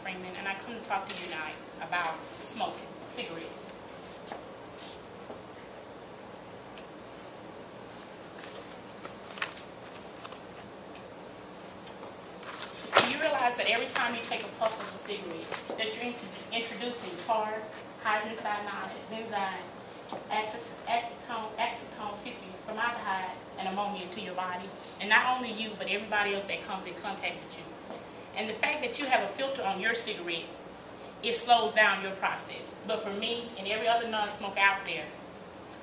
Freeman, and I come to talk to you tonight about smoking cigarettes. Do you realize that every time you take a puff of a cigarette, that you're introducing tar, hydrogen cyanide, benzene, acetone, formaldehyde, and ammonia into your body, and not only you, but everybody else that comes in contact with you. And the fact that you have a filter on your cigarette, it slows down your process. But for me and every other non-smoker out there,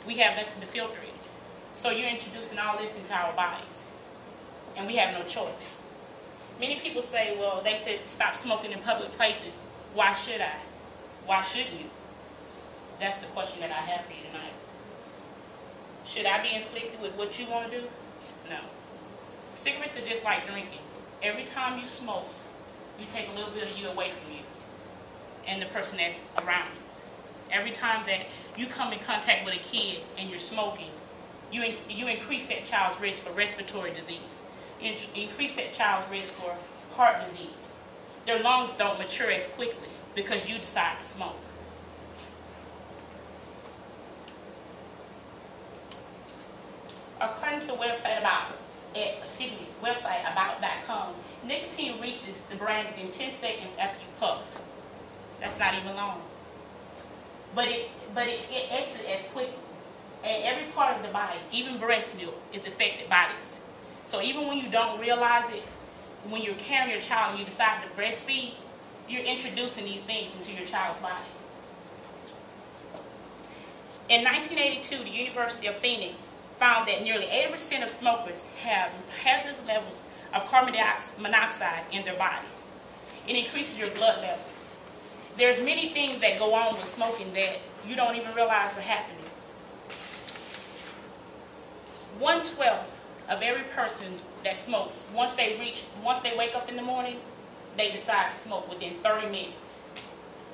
we have nothing to filter it. So you're introducing all this into our bodies, and we have no choice. Many people say, well, they said stop smoking in public places. Why should I? Why shouldn't you? That's the question that I have for you tonight. Should I be inflicted with what you want to do? No. Cigarettes are just like drinking. Every time you smoke, you take a little bit of you away from you and the person that's around you. Every time that you come in contact with a kid and you're smoking, you increase that child's risk for respiratory disease. You increase that child's risk for heart disease. Their lungs don't mature as quickly because you decide to smoke. According to a website about.com, nicotine reaches the brain within 10 seconds after you puff. That's not even long. But it exits as quickly. And every part of the body, even breast milk, is affected by this. So even when you don't realize it, when you're carrying your child and you decide to breastfeed, you're introducing these things into your child's body. In 1982, the University of Phoenix found that nearly 80% of smokers have hazardous levels of carbon monoxide in their body. It increases your blood level. There's many things that go on with smoking that you don't even realize are happening. 1/12 of every person that smokes, once they wake up in the morning, they decide to smoke within 30 minutes.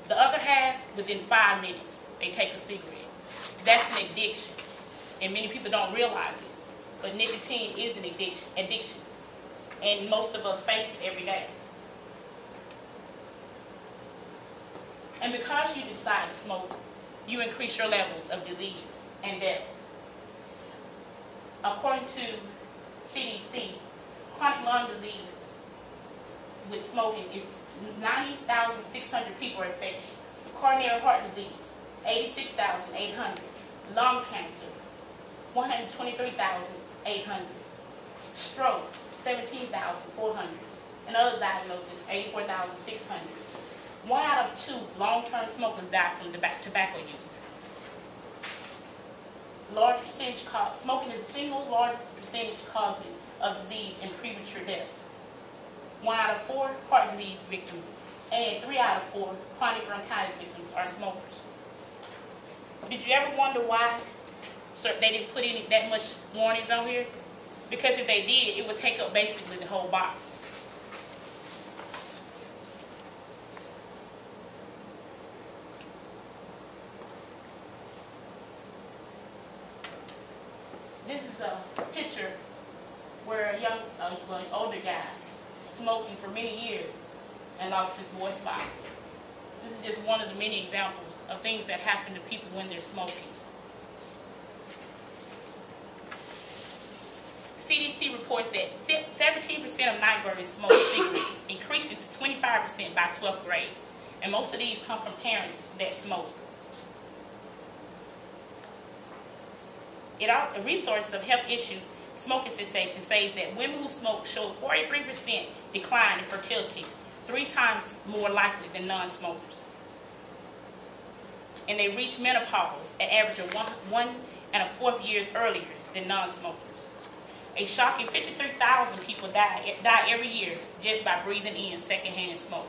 The other half, within 5 minutes, they take a cigarette. That's an addiction. And many people don't realize it. But nicotine is an addiction. And most of us face it every day. And because you decide to smoke, you increase your levels of disease and death. According to CDC, chronic lung disease with smoking is 90,600 people are affected. Coronary heart disease, 86,800. Lung cancer, 123,800. Strokes, 17,400. And other diagnoses, 84,600. 1 out of 2 long-term smokers die from tobacco use. Smoking is the single largest percentage causing of disease and premature death. 1 out of 4 heart disease victims and 3 out of 4 chronic bronchitis victims are smokers. Did you ever wonder why they didn't put in that much warnings on here? Because if they did, it would take up basically the whole box. This is a picture where an older guy smoking for many years and lost his voice box. This is just one of the many examples of things that happen to people when they're smoking. CDC reports that 17% of ninth graders smoke cigarettes, increasing to 25% by 12th grade. And most of these come from parents that smoke. A resource of health issue smoking cessation says that women who smoke show a 43% decline in fertility, 3 times more likely than non-smokers. And they reach menopause at average of 1 1/4 years earlier than non-smokers. A shocking 53,000 people die every year just by breathing in secondhand smoke.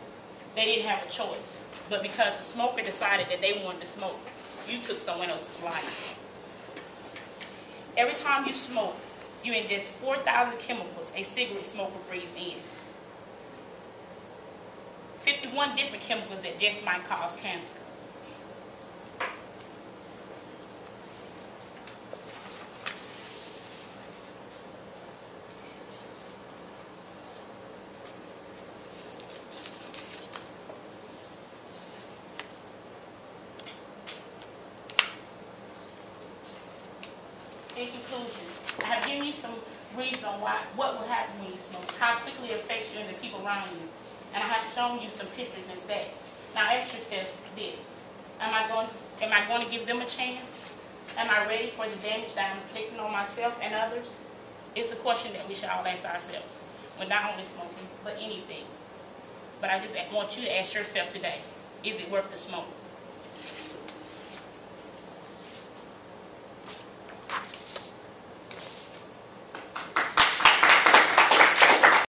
They didn't have a choice, but because the smoker decided that they wanted to smoke, you took someone else's life. Every time you smoke, you ingest 4,000 chemicals a cigarette smoker breathes in. 51 different chemicals that just might cause cancer. gave me some reason on what will happen when you smoke, how quickly it affects you and the people around you. And I have shown you some pictures and stats. Now ask yourself this: Am I going to give them a chance? Am I ready for the damage that I'm inflicting on myself and others? It's a question that we should all ask ourselves. With not only smoking, but anything. But I just want you to ask yourself today: is it worth the smoke?